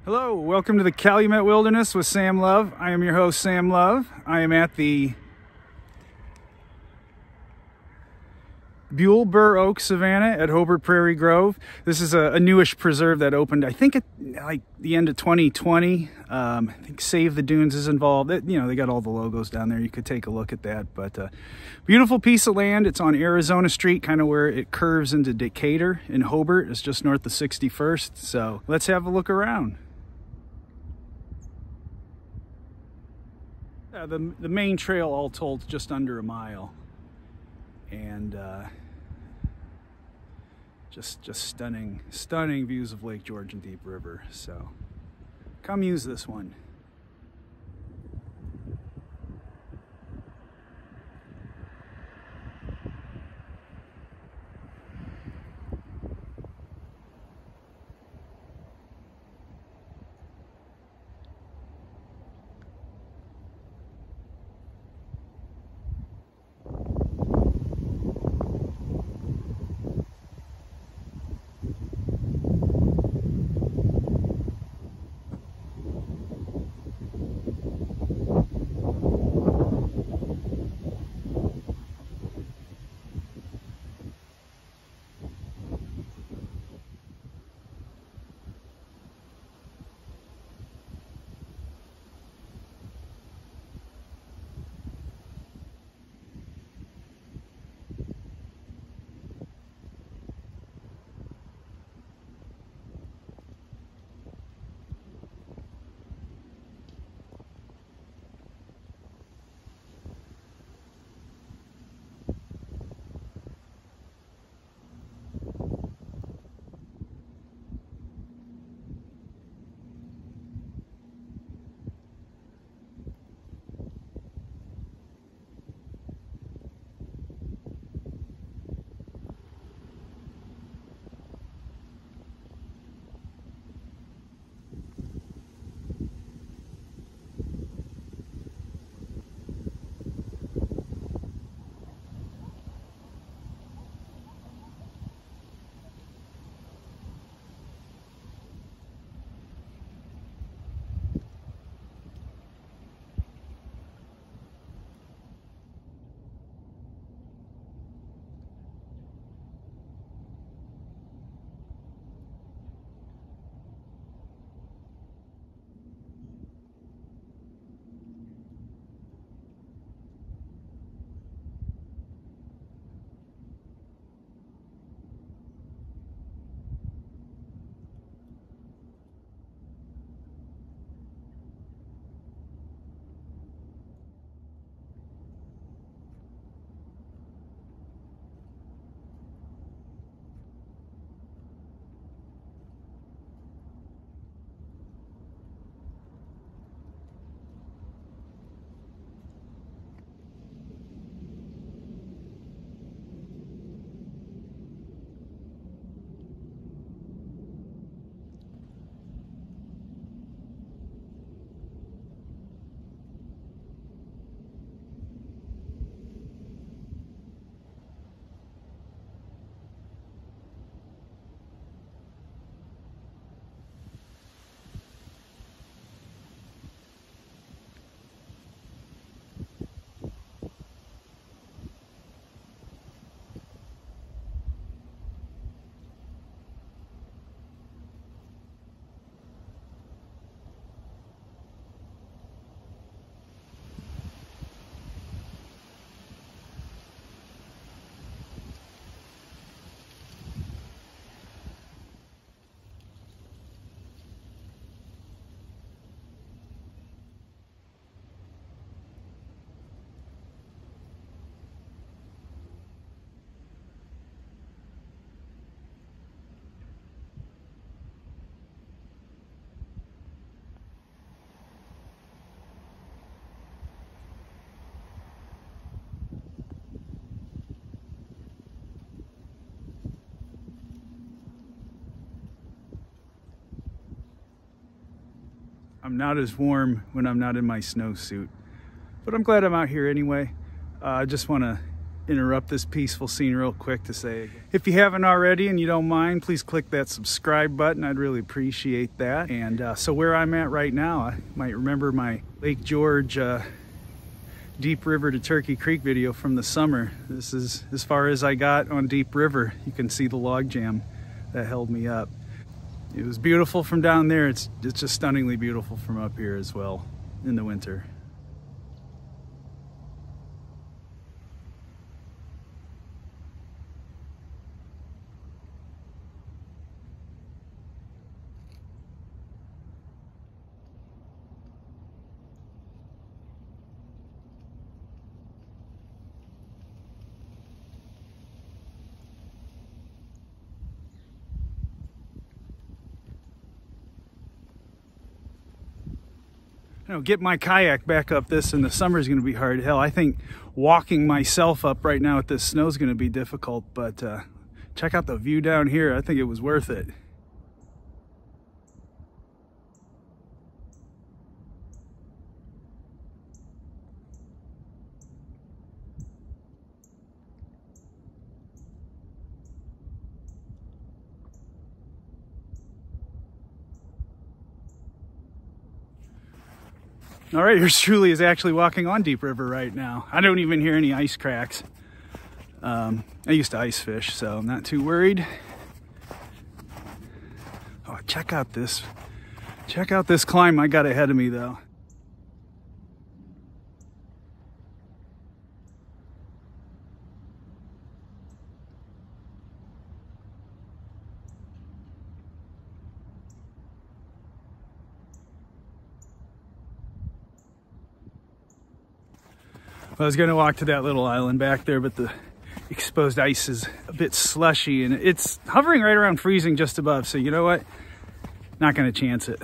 Hello, welcome to the Calumet Wilderness with Sam Love. I am your host, Sam Love. I am at the Buell Burr Oak Savanna at Hobart Prairie Grove. This is a newish preserve that opened, I think, at like the end of 2020. I think Save the Dunes is involved. They got all the logos down there. You could take a look at that. But beautiful piece of land. It's on Arizona Street, kind of where it curves into Decatur in Hobart. It's just north of 61st. So let's have a look around. The main trail, all told, just under a mile, and just stunning views of Lake George and Deep River. So come use this one. I'm not as warm when I'm not in my snowsuit, but I'm glad I'm out here anyway. I just want to interrupt this peaceful scene real quick to say, if you haven't already and you don't mind, please click that subscribe button. I'd really appreciate that. And so where I'm at right now, I might remember my Lake George Deep River to Turkey Creek video from the summer. This is as far as I got on Deep River. You can see the log jam that held me up. It was beautiful from down there. It's just stunningly beautiful from up here as well in the winter. You know, get my kayak back up this in the summer is going to be hard. Hell, I think walking myself up right now with this snow is going to be difficult, but check out the view down here. I think it was worth it. All right, yours truly is actually walking on Deep River right now. I don't even hear any ice cracks. I used to ice fish, so I'm not too worried. Oh, check out this climb I got ahead of me though. I was going to walk to that little island back there, but the exposed ice is a bit slushy and it's hovering right around freezing just above. So you know what? Not going to chance it.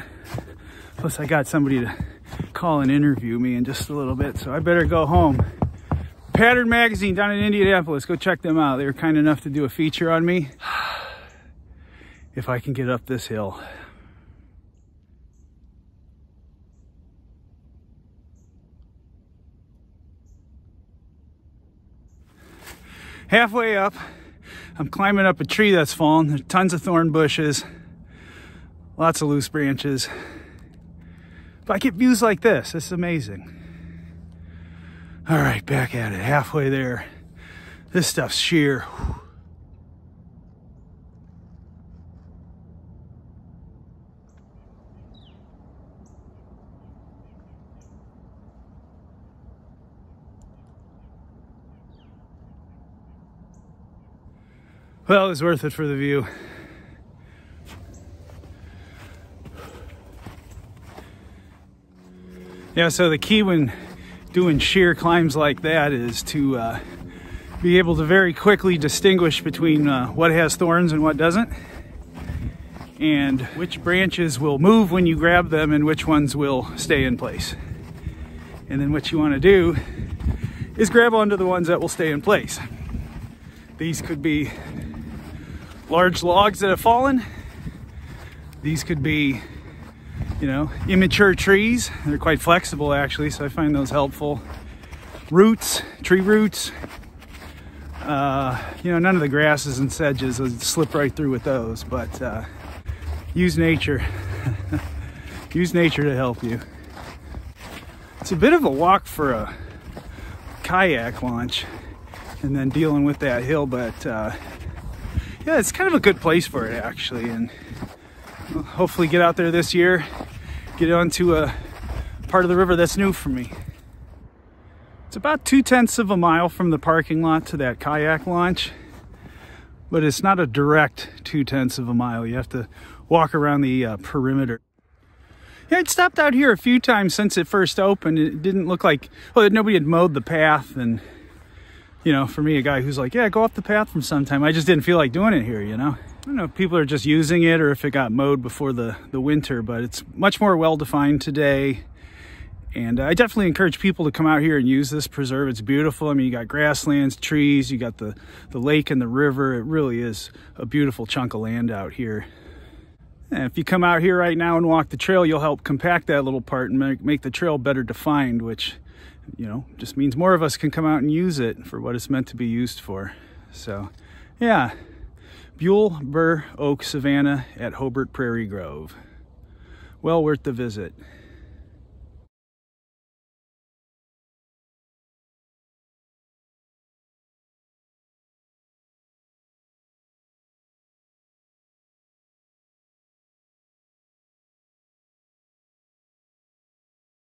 Plus I got somebody to call and interview me in just a little bit, so I better go home. Pattern Magazine down in Indianapolis, go check them out. They were kind enough to do a feature on me. If I can get up this hill. Halfway up, I'm climbing up a tree that's fallen. There's tons of thorn bushes, lots of loose branches. But I get views like this. It's amazing. All right, back at it, halfway there. This stuff's sheer. Well, it was worth it for the view. Yeah, so the key when doing sheer climbs like that is to be able to very quickly distinguish between what has thorns and what doesn't, and which branches will move when you grab them and which ones will stay in place. And then what you want to do is grab onto the ones that will stay in place. These could be large logs that have fallen. These could be, you know, immature trees. They're quite flexible actually, so I find those helpful. Roots, tree roots. You know, none of the grasses and sedges would slip right through with those, but use nature. Use nature to help you. It's a bit of a walk for a kayak launch and then dealing with that hill, but yeah, it's kind of a good place for it actually, and hopefully get out there this year, get onto a part of the river that's new for me. It's about 2/10 of a mile from the parking lot to that kayak launch, but it's not a direct 2/10 of a mile. You have to walk around the perimeter. Yeah, I'd stopped out here a few times since it first opened. It didn't look like, well, nobody had mowed the path, and you know, for me, a guy who's like, yeah, go off the path from sometime. I just didn't feel like doing it here, you know. I don't know if people are just using it or if it got mowed before the winter, but it's much more well-defined today. And I definitely encourage people to come out here and use this preserve. It's beautiful. I mean, you got grasslands, trees, you got the lake and the river. It really is a beautiful chunk of land out here. And if you come out here right now and walk the trail, you'll help compact that little part and make the trail better defined, which you know, just means more of us can come out and use it for what it's meant to be used for. So yeah, Buell, Burr, Oak, Savanna at Hobart Prairie Grove. Well worth the visit.